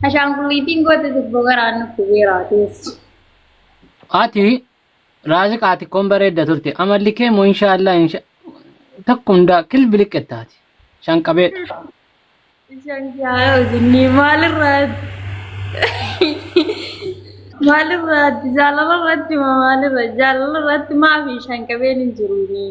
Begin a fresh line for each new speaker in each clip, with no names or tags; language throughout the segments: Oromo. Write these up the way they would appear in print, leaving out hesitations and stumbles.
Ashaanguliitiin goota dubbo garaan nutti beeraateessu.
Ati raazii qaati kon bareedda turte amalli kee moo inshaallah takka hundaa kilbiliqqettaati shanqabeedha.
Ishaan jaalala hojjennee maalirraatti jaalala irratti moo maalirra jaalala irratti maafi shanqabeen hin jiruuni.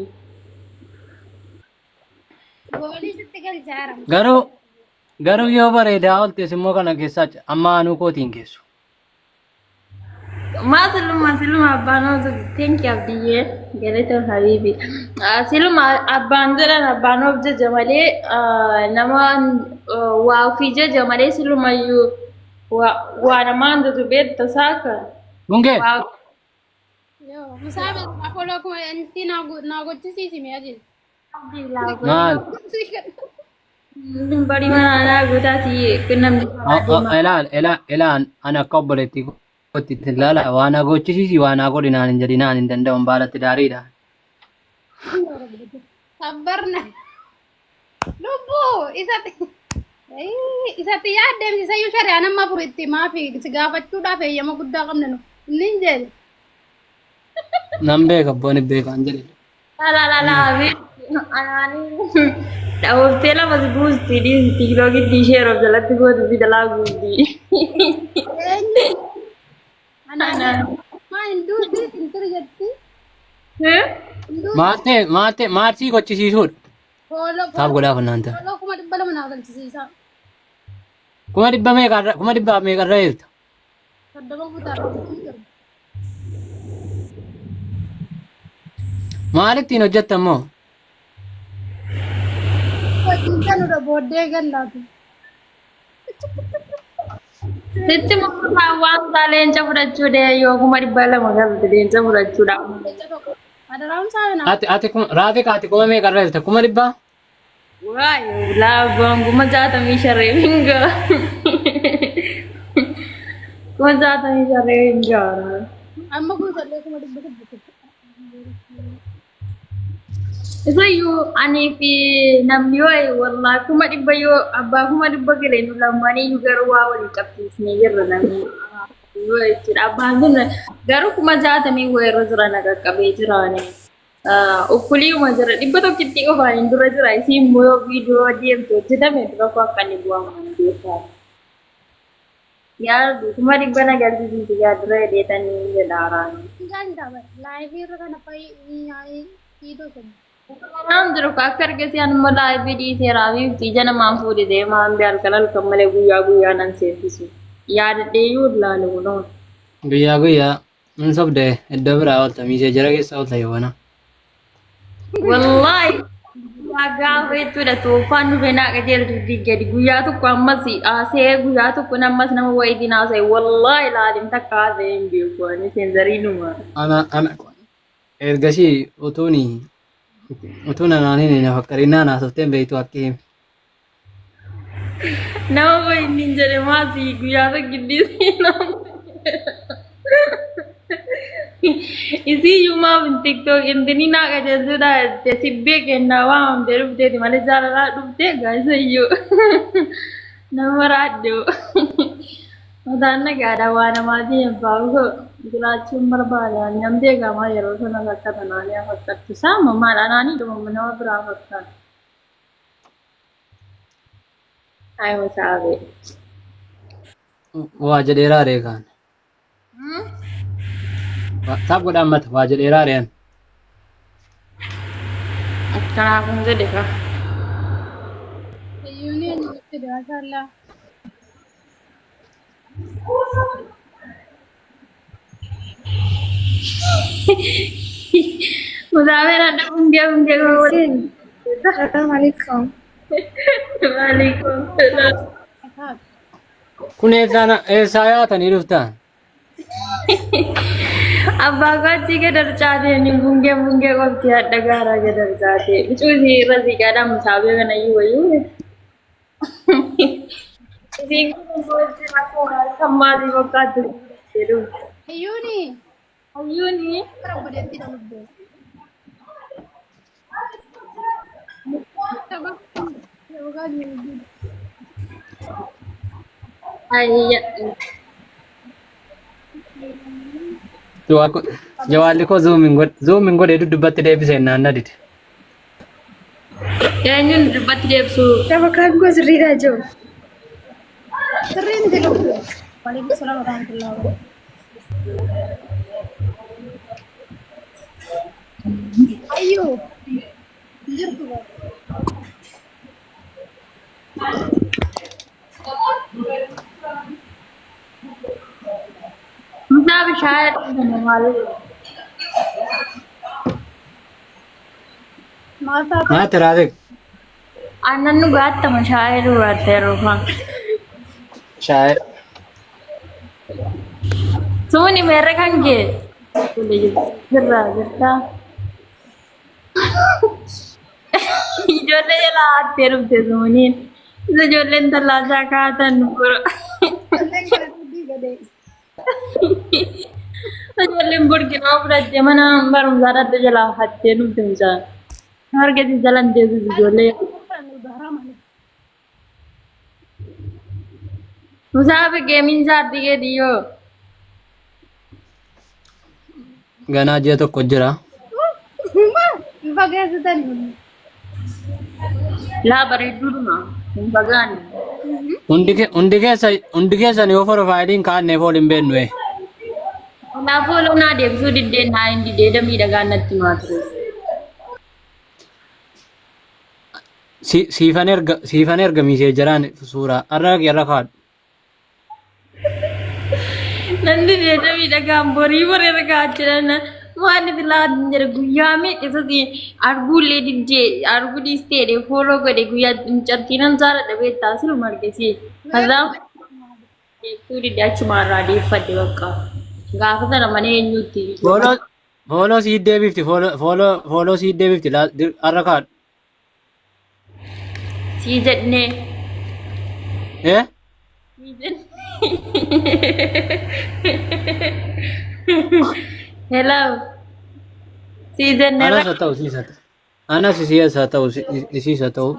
Garuu yoo bareedaa ooltees immoo kana keessaa amma anuu kootiin geessu.
Siluma abbaan hojjetu teenki abdiyyee galata habiibi. Siluma abbaan jedhan abbaan of jaja malee nama waa ofii jaja malee silumayyuu waa namaan jaju beekta saaka.
Gungee
Yo, musabe afolo ko enti na gochisiisi mi ajin.
maal
Bari mana naa gootaati namni
elaan ana akka obboleetti kootti laala waan gochisiisi waan godhinaan hin jedhinaan hin danda'u baalatti daariidha.
Sabbarna. Lubbu isatti yaaddeemsi sayyuu shari'aa nama furitti maafi si gaafachuudhaaf eeyyama guddaa qabna nu. Inni hin jedhe.
Nan beeka abboon beekaan jedhe.
Laa Daawwattee lafa guusti tiikiloo giddii ishee yeroo jalatti gootu fi dalaa guutii.
Maa hin duuti hin turu jetti.
Maatii gochisiisuudha. Taaf godhaaf naanta.
Hooloo 200 naa galchisiisa.
1,200 meeqarra jirta?
30 fuutaa.
Maalittiin hojjetta immoo?
Hojiisan irra booddee gallaatu.
Sitti murtaa waan isaa leenca fudhachuu yoo 200 galate leenca fudhachuudha.
Adaraan saayina.
Ati raafii kaati meeqarra jirta? 1,200?
Waayee laabaan 65 hinga. 65 hinga.
Amma guutallee 200.
Isayyuu anii fi namni yoo wallaahi 100 yoo abbaa 100 galee nu lamaaniyyuu garuu waa walii qabsiisnee jirra namni yoo jechuudha. Abbaan kun garuu 60 wayirra jira na qaqqabee jiraani. Ukkuliuma jira 100 qofaan hin dura jira isiin immoo yoo viidiyoo deemtu hojjetame dura koo akka inni bu'amu beekaa. Yaadu 100 na galchisiisi yaadura hedheetanii jedhaaraani.
Gaanidha laayivii irra kana fayyii hiidoo kennu.
Naam jiru akka argisiis anuma laayivii dhiiseeraa fi ija namaan fuudhitee maan halkan malee guyyaa nan seeffisu. Yaadadheeyyuu ilaalu kunuun.
Guyyaa hin sobdee iddoo biraa oolta miisee jara keessa oolta yoona.
Wallaahi guyyaa gaafa jechuudha toofaan dhufee naa qajeeltu gadi guyyaa tokko ammas haasee guyyaa tokko ammas nama wayitiin haasa'e wallaahi ilaalin takka haasa'e hin beeku ani seenzariinuma.
Ana ergasii utuun anaaniin na fakkarinnaa naasofteen beektu akka hime.
Nama wayiin hin jedhe maasi guyyaa tokko giddii isiyyuu maaf tiktok intini naa qajeelchuudha sibbee kennaa waan hundee dhufteeti malee jaalalaa dhuftee gaasayyuu nama raaddeewu. Mataan nagaadha waa namaatiin hin baa'u jiraachuun barbaada namni eegamaa yeroo sana bakka tanaanii fakkaattu saama maal anaanii dhuma nama biraa fakkaata. Ayo sabe.
Waa jedheeraa reekaan. Taaf godhaan mata waa jedheeraa reeyan.
Akkanaa kun jedhe ka.
Hayyuun eenyu itti daasallaa.
Mudaameen adda hundee waliin.
Assalamualaikum.
Waalaikumsalam.
Kun eessaa yaatanii dhuftaan?
Abbaa kootti gadar caatee ni bungee qofti hadda gaaraa gadar caatee. Bicuutii irra siqaadhaan musaabee kana iyyuu wayyuu. Isiin kun boolti rakkoo kan maatii fakkaattu jedhu.
Hayyuuni.
Hayyuuni.
Rabbadeetti dhalubbee.
Ayya.
Jawaalli koo zoomin godhee dubbatti deebisee naanna dide.
Eenyuun dubbatti deebisu?
Nama kaan koo sirriidhaa jiru.
Sirriin jiru. Waalaikum salaam warahmatullahi wabarakatuh. Ayyoo. Jirtu ba?
Musaa bishaan maal?
Maati Raazek?
Aannan dhugaattama shaayii dhugaatti yeroo fan.
Shaayii.
Suuni meerre kan kee? Jirtaa. Ijoollee jalaa hattee dhufte suuniin. Isa ijoolleen tallaasaa kaatan bura. Ijoolleen burkinaa fudhattee mana barumsaa dhadda jalaa hattee dhufte bishaan. Harkatti jalan deebisu ijoollee. Musaa fi geemiin isaatti geediyoo.
Ganaa ji'a tokko jira.
Fageessitanii.
Laa bareedduudhuma hin fagaanne.
Hundi keessan yoo forofaayidiin kaanneef ol hin beeknu.
Kanaafuu loonaa deebisuu diddeen naa hin didee miidhagaan natti himaa ture.
Siifan ergamiisee jiraan suuraa irra kaadhu.
Nanti didee miidhagaan borii ergaa jiran waan itti laatan jira guyyaa miidhisati arguullee diddee arguu dhiistee fooloo godhe guyyaa cabtiinan saala dhabee taasisu margesi. Kanaaf deebisuu diddee achumarraa deeffadde bakka. Gaafa sana mana eenyutti.
Fooloo sii deebifti fooloo sii deebifti irra kaadhu.
Sii jedhee. Sii jedhee. Hello. Sii jennee.
Anas haa ta'u siisa. Anas siisa haa ta'u siisa ta'u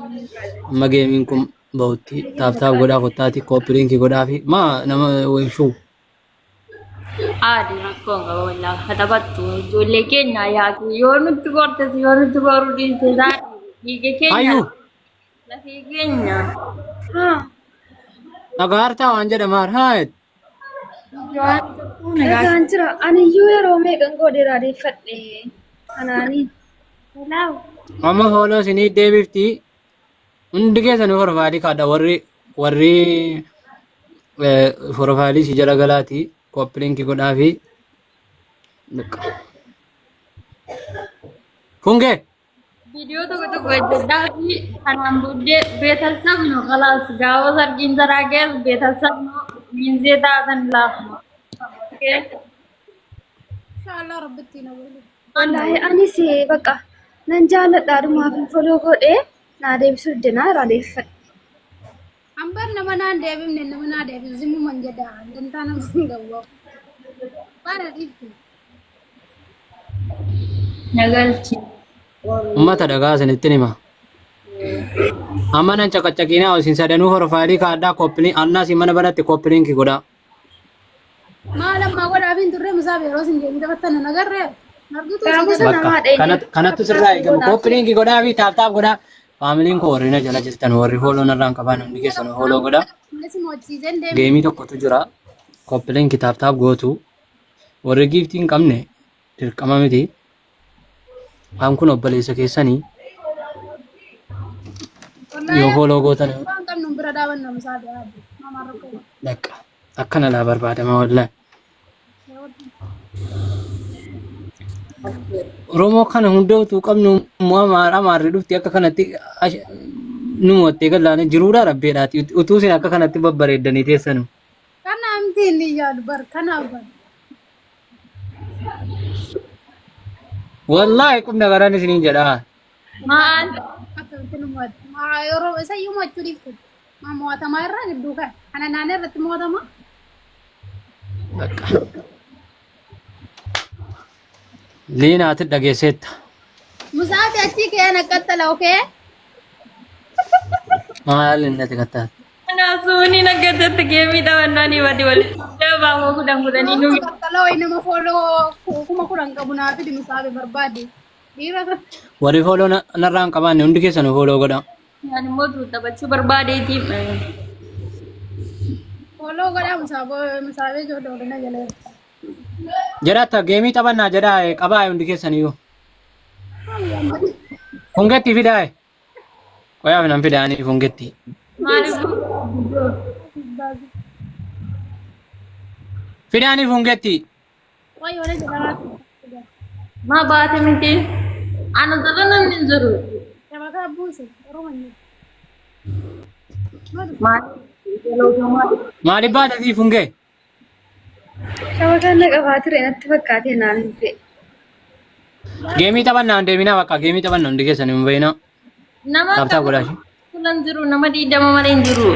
amma geemiin kun bahutti taaptaap godhaa kottaati koppiliinkii godhaa fi maa nama weeshuu.
Aadi rakkoon qaba wallaa katabattu ijoollee keenya yaadu yoo nutti gortes yoo nutti goruu dhiiste dhiige keenya lafee keenya.
Dhagaartaa waan jedhamaan haayet.
Nagaan jira. Ani iyyuu yeroo meeqan godheeraa deeffadhe. Kanaanii.
Amma fooloo isinii deebifti. Hundi keessan forofaalii kaadha warri forofaalii si jala galaati. Koppiliinkii godhaa fi Fungee.
Viidiyoo tokko hojjedhaa fi kanaan booddee beeksisni kalaas gaafa sargiin saraa keessa beeksisni miinzee taatan laafuma.
Inshallah rabbitti na wali.
Wallaahi anis bakka nan jaalladhaa dhumaaf foloo godhee naa deebisuu dinaa irraa deeffadhe.
Ambar nama naan deebifne nama naa deebis zimu manjada dantaa nama hin gabboo. Bara dhiibbi.
Nagalchi.
Uummata dhagaa isinitti hima. Amma nan caqacaqiinaa isin sadanuu forofaalii kaadhaa koppiliin annaas mana banatti koppiliinkii godhaa.
Maal ammaa godhaa fi hin turre musaa yeroo isin deemee taphattan nagarree.
Kanattu sirraa eegamu koppiliinkii godhaa fi taaptaap godhaa. Faamiliin koo warri na jala jirtan warri fooloo narraan qaban hundi keessan fooloo godhaa. Geemii tokkotu jira. Koppiliinkii taaptaap gootu. Warri giiftii hin qabne dirqama miti. Waan kun obboleessa keessanii yoo fooloo gootan dhaqqa akkana laa barbaadama wallaahi. Oromoo kana hundootuu qabnu maarri dhufti akka kanatti nu mottee gallaane jiruudha rabbeedhaati utuu isin akka kanatti babbareeddanii teessanu.
Kana amtiin ni yaadu bar kanaaf bar.
Wallaahi qubna garaan isiniin jedhaa.
Maal?
Yeroo isa iyyuu mo'achuu dhiiftu. Mo'atamaa irraa gidduu kan. Kana naannoo irratti mo'atama.
Liinaati dhageesseetta.
Musaati achii kee na qattala okee?
Maal inni ati qattaati?
Naasuni naggatatti geemii taphannanii wadi walitti baamoo kudhan kudhanii nu
Kalau ini mau follow, kuma kurang kabun api di misalnya berbadi. Dira kan?
Warri follow narraan qabaanne hundi keessan follow godhaa.
ani immoo taphachuu barbaadeetiif
Follow kada misalnya jodoh dana jalan.
Jedhatta geemii taphannaa jedhaa qabaa hundi keessan iyyuu. Fungetti fidaa. Qoyaaf nan fidaanii fungetti.
maaliif
Fidaanii fungetti.
Wah, ya udah jalan.
maa baate miti ana dhala namni hin jiru
Ya maka bus, rumahnya.
Maaliif baatatii fungee?
Shabakaan na qabaa ture natti fakkaate naan hin ta'e.
Geemii taphannaa hin deeminaa bakka geemii taphannaa hundi keessan hin beeknaa.
nama
Taaptaa godhaa.
tulan jiru nama 20 malee hin jiru